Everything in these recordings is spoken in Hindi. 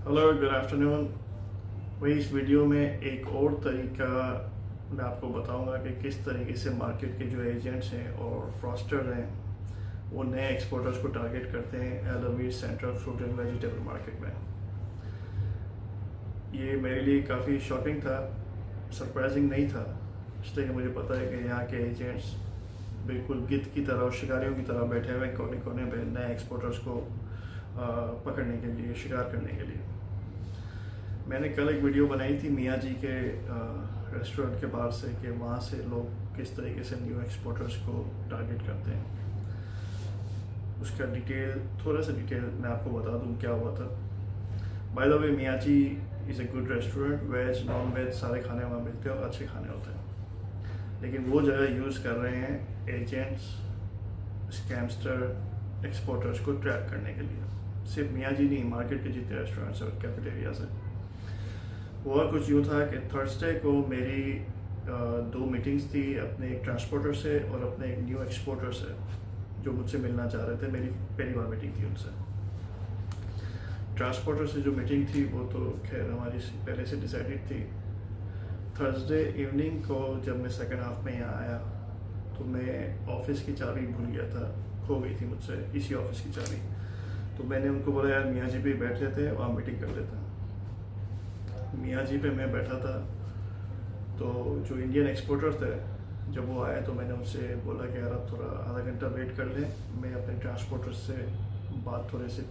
Hello good afternoon. वही इस वीडियो में एक और तरीका मैं आपको बताऊंगा कि किस तरीके से मार्केट के जो एजेंट्स हैं और फ्रॉस्टर हैं वो नए एक्सपोर्टर्स को टारगेट करते हैं LV central fruit and vegetable market में। ये मेरे लिए काफ़ी शॉकिंग था, सरप्राइजिंग नहीं था, इसलिए कि मुझे पता है कि यहाँ के एजेंट्स बिल्कुल गिद्ध की तरह और शिकारियों की तरह बैठे हुए कोने कोने पे नए एक्सपोर्टर्स को पकड़ने के लिए, शिकार करने के लिए। मैंने कल एक वीडियो बनाई थी मियाँ जी के रेस्टोरेंट के बाहर से कि वहाँ से लोग किस तरीके से न्यू एक्सपोर्टर्स को टारगेट करते हैं। उसका थोड़ा सा डिटेल मैं आपको बता दूँ क्या हुआ था। Bye the way, Miyan ji is a good restaurant, veg non veg सारे खाने वहाँ मिलते हैं और अच्छे खाने होते हैं, लेकिन वो जगह यूज़ कर रहे हैं एजेंट्स, स्कैमस्टर, एक्सपोर्टर्स को ट्रैप करने के लिए। सिर्फ मियाँ जी नहीं, मार्केट के जितने रेस्टोरेंट्स और कैफेटेरियाज हैं। हुआ कुछ यूँ था कि थर्सडे को मेरी दो मीटिंग्स थी, अपने एक ट्रांसपोर्टर से और अपने एक न्यू एक्सपोर्टर से जो मुझसे मिलना चाह रहे थे। मेरी पहली बार मीटिंग थी उनसे। ट्रांसपोर्टर से जो मीटिंग थी वो तो खैर हमारी पहले से डिसाइडेड थी। थर्सडे इवनिंग को जब मैं सेकंड हाफ में यहाँ आया तो मैं ऑफिस की चाबी भूल गया था, खो गई थी मुझसे इसी ऑफिस की चाबी। तो मैंने उनको बोला यार मियाँ जी पे बैठ लेते हैं, वहाँ मीटिंग कर लेते हैं। मियाँ जी पे मैं बैठा था तो जो इंडियन एक्सपोर्टर थे जब वो आए तो मैंने उनसे बोला कि यार आप थोड़ा आधा घंटा वेट कर लें, मैं अपने ट्रांसपोर्टर से बात थोड़े से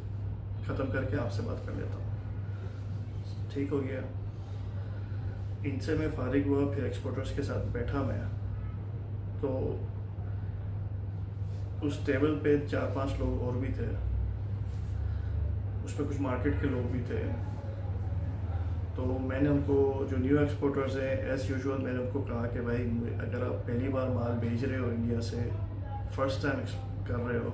ख़त्म करके आपसे बात कर लेता हूँ। ठीक हो गया। इनसे मैं फारिग हुआ, फिर एक्सपोर्टर्स के साथ बैठा मैं, तो उस टेबल पे 4-5 लोग और भी थे, उस पर कुछ मार्केट के लोग भी थे। तो मैंने उनको, जो न्यू एक्सपोर्टर्स हैं, एज़ यूजुअल मैंने उनको कहा कि भाई अगर आप पहली बार माल भेज रहे हो इंडिया से, फर्स्ट टाइम कर रहे हो,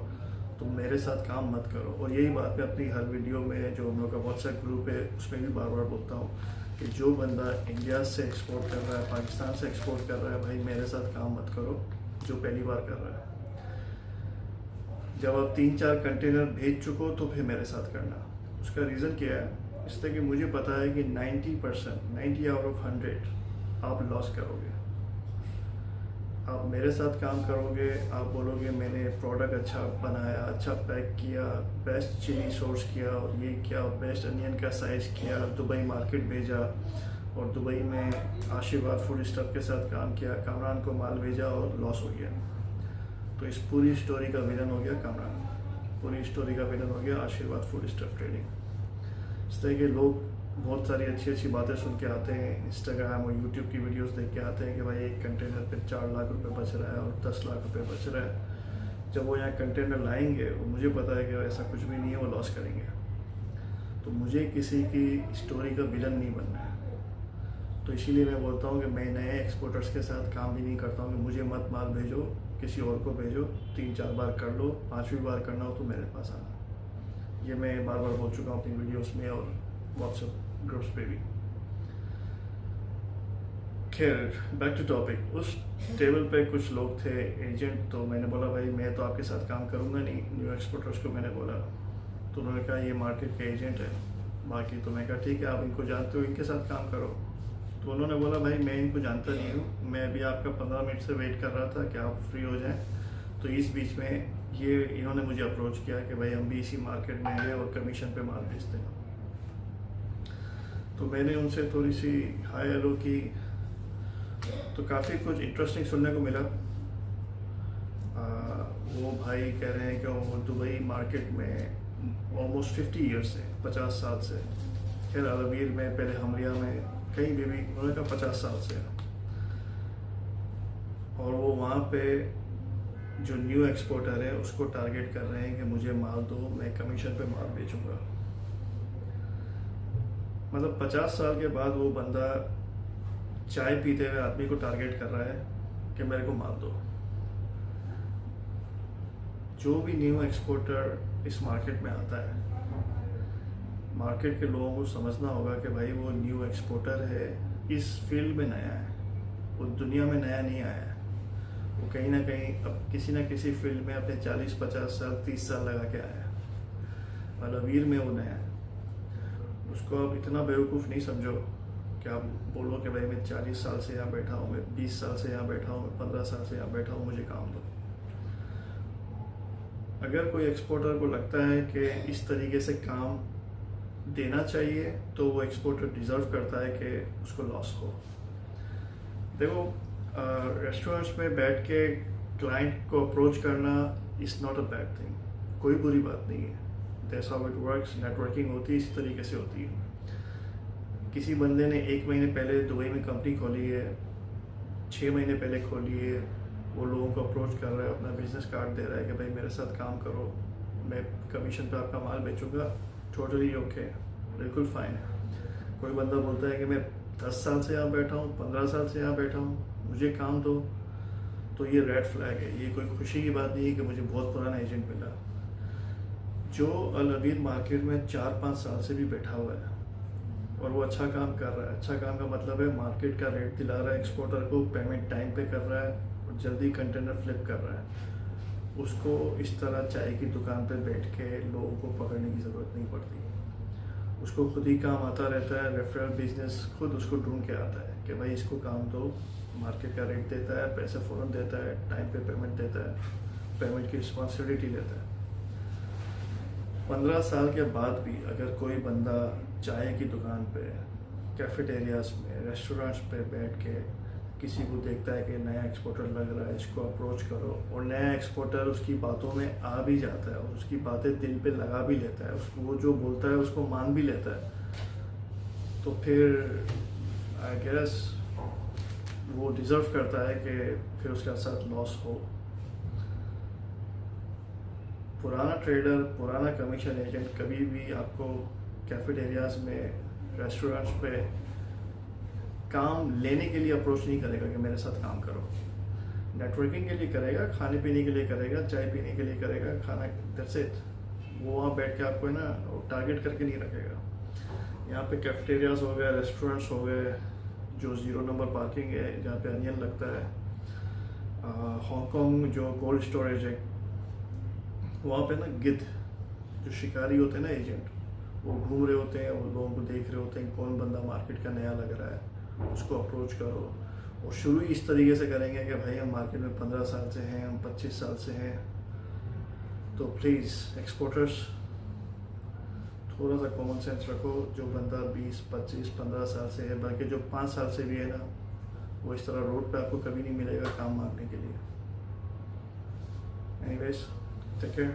तो मेरे साथ काम मत करो। और यही बात मैं अपनी हर वीडियो में, जो हम लोग का व्हाट्सएप ग्रुप है उसमें भी बार बार बोलता हूँ कि जो बंदा इंडिया से एक्सपोर्ट कर रहा है, पाकिस्तान से एक्सपोर्ट कर रहा है, भाई मेरे साथ काम मत करो जो पहली बार कर रहा है। जब आप 3-4 कंटेनर भेज चुको तो फिर मेरे साथ करना। उसका रीज़न क्या है? इसलिए कि मुझे पता है कि 90 आउट ऑफ 100 आप लॉस करोगे। आप मेरे साथ काम करोगे, आप बोलोगे मैंने प्रोडक्ट अच्छा बनाया, अच्छा पैक किया, बेस्ट चिली सोर्स किया और ये किया, बेस्ट अनियन का साइज़ किया, दुबई मार्केट भेजा और दुबई में आशीर्वाद फूड स्टफ के साथ काम किया, कामरान को माल भेजा और लॉस हो गया। तो इस पूरी स्टोरी का विलन हो गया कामरान, पूरी स्टोरी का विलन हो गया आशीर्वाद फूड स्टफ ट्रेडिंग। इस तरह के लोग बहुत सारी अच्छी अच्छी बातें सुन के आते हैं, इंस्टाग्राम और यूट्यूब की वीडियोस देख के आते हैं कि भाई एक कंटेनर पे 4 लाख रुपए बच रहा है और 10 लाख रुपए बच रहा है। जब वो यहाँ कंटेनर लाएंगे, वो मुझे पता है कि ऐसा कुछ भी नहीं है, वो लॉस करेंगे। तो मुझे किसी की स्टोरी का विलन नहीं बनना है। तो इसीलिए मैं बोलता हूँ कि मैं नए एक्सपोर्टर्स के साथ काम भी नहीं करता हूँ कि मुझे मत माल भेजो, किसी और को भेजो, 3-4 बार कर लो, 5वीं बार करना हो तो मेरे पास आना। ये मैं बार बार बोल चुका हूँ अपनी वीडियोस में और व्हाट्सएप ग्रुप्स पे भी। खैर, बैक टू टॉपिक। उस टेबल पे कुछ लोग थे एजेंट, तो मैंने बोला भाई मैं तो आपके साथ काम करूँगा नहीं, न्यू एक्सपोर्टर्स को मैंने बोला। तो उन्होंने कहा ये मार्केट के एजेंट है बाकी। तो मैं कहा ठीक है, आप इनको जानते हो, इनके साथ काम करो। तो उन्होंने बोला भाई मैं इनको जानता नहीं हूँ, मैं अभी आपका 15 मिनट से वेट कर रहा था कि आप फ्री हो जाएं। तो इस बीच में इन्होंने मुझे अप्रोच किया कि भाई हम भी इसी मार्केट में हैं और कमीशन पे माल बेचते हैं। तो मैंने उनसे थोड़ी सी हाय हेलो की, तो काफ़ी कुछ इंटरेस्टिंग सुनने को मिला। वो भाई कह रहे हैं कि वो दुबई मार्केट में ऑलमोस्ट 50 ईयर्स से, 50 साल से, खैर अलवीर में, पहले हमरिया में, कहीं भी उन्होंने कहा 50 साल से। और वो वहाँ पे जो न्यू एक्सपोर्टर है उसको टारगेट कर रहे हैं कि मुझे माल दो, मैं कमीशन पे माल बेचूंगा। मतलब 50 साल के बाद वो बंदा चाय पीते हुए आदमी को टारगेट कर रहा है कि मेरे को माल दो। जो भी न्यू एक्सपोर्टर इस मार्केट में आता है, मार्केट के लोगों को समझना होगा कि भाई वो न्यू एक्सपोर्टर है, इस फील्ड में नया है, वो दुनिया में नया नहीं आया है। वो कहीं ना कहीं अब किसी ना किसी फील्ड में अपने 40-50 साल 30 साल लगा के आया है। अलवीर में वो नया है, उसको आप इतना बेवकूफ़ नहीं समझो कि आप बोलो कि भाई मैं 40 साल से यहाँ बैठा हूँ, मैं 20 साल से यहाँ बैठा हूँ, मैं 15 साल से यहाँ बैठा हूँ, मुझे काम दो। अगर कोई एक्सपोर्टर को लगता है कि इस तरीके से काम देना चाहिए तो वो एक्सपोर्टर डिज़र्व करता है कि उसको लॉस हो। देखो, रेस्टोरेंट्स में बैठ के क्लाइंट को अप्रोच करना is not a bad thing, कोई बुरी बात नहीं है। That's how it works. Networking होती है, इसी तरीके से होती है। किसी बंदे ने 1 महीने पहले दुबई में कंपनी खोली है, 6 महीने पहले खोली है, वो लोगों को अप्रोच कर रहा है, अपना बिजनेस कार्ड दे रहा है कि भाई मेरे साथ काम करो, मैं कमीशन पे आपका माल बेचूंगा, टोटली ओके, बिल्कुल फ़ाइन है। कोई बंदा बोलता है कि मैं 10 साल से यहाँ बैठा हूँ, 15 साल से यहाँ बैठा हूँ, मुझे काम दो, तो ये रेड फ्लैग है। ये कोई खुशी की बात नहीं है कि मुझे बहुत पुराना एजेंट मिला। जो अल अबीर मार्केट में 4-5 साल से भी बैठा हुआ है और वो अच्छा काम कर रहा है, अच्छा काम का मतलब है मार्केट का रेट दिला रहा है एक्सपोर्टर को, पेमेंट टाइम पे कर रहा है और जल्दी कंटेनर फ्लिप कर रहा है, उसको इस तरह चाय की दुकान पे बैठ के लोगों को पकड़ने की ज़रूरत नहीं पड़ती। उसको खुद ही काम आता रहता है, रेफरल बिजनेस खुद उसको ढूंढ के आता है कि भाई इसको काम दो, मार्केट का रेट देता है, पैसे फ़ौरन देता है, टाइम पे पेमेंट देता है, पेमेंट की रिस्पॉन्सिबिलिटी लेता है। 15 साल के बाद भी अगर कोई बंदा चाय की दुकान पे, कैफेटेरियाज में, रेस्टोरेंट्स पे बैठ के किसी को देखता है कि नया एक्सपोर्टर लग रहा है, इसको अप्रोच करो, और नया एक्सपोर्टर उसकी बातों में आ भी जाता है और उसकी बातें दिल पे लगा भी लेता है, उसको वो जो बोलता है उसको मान भी लेता है, तो फिर आई गेस वो डिज़र्व करता है कि फिर उसके साथ लॉस हो। पुराना ट्रेडर, पुराना कमीशन एजेंट कभी भी आपको कैफेटेरियाज में, रेस्टोरेंट्स पे काम लेने के लिए अप्रोच नहीं करेगा कि मेरे साथ काम करो। नेटवर्किंग के लिए करेगा, खाने पीने के लिए करेगा, चाय पीने के लिए करेगा, खाना, दैट्स इट। वो वहाँ बैठ के आपको है ना टारगेट करके नहीं रखेगा। यहाँ पे कैफेटेरियाज हो गए, रेस्टोरेंट्स हो गए, जो 0 नंबर पार्किंग है जहाँ पे अनियन लगता है, हांगकॉन्ग जो कोल्ड स्टोरेज है, वहाँ पे ना गिद्ध जो शिकारी होते हैं ना एजेंट, वो घूम रहे होते हैं, वो लोगों को देख रहे होते हैं कौन बंदा मार्केट का नया लग रहा है, उसको अप्रोच करो। और शुरू इस तरीके से करेंगे कि भाई हम मार्केट में 15 साल से हैं, हम 25 साल से हैं, तो प्लीज़ एक्सपोर्टर्स थोड़ा सा कॉमन सेंस रखो। जो बंदा 20, 25, 15 साल से है, बल्कि जो 5 साल से भी है ना, वो इस तरह रोड पे आपको कभी नहीं मिलेगा काम मांगने के लिए। Anyways, take care.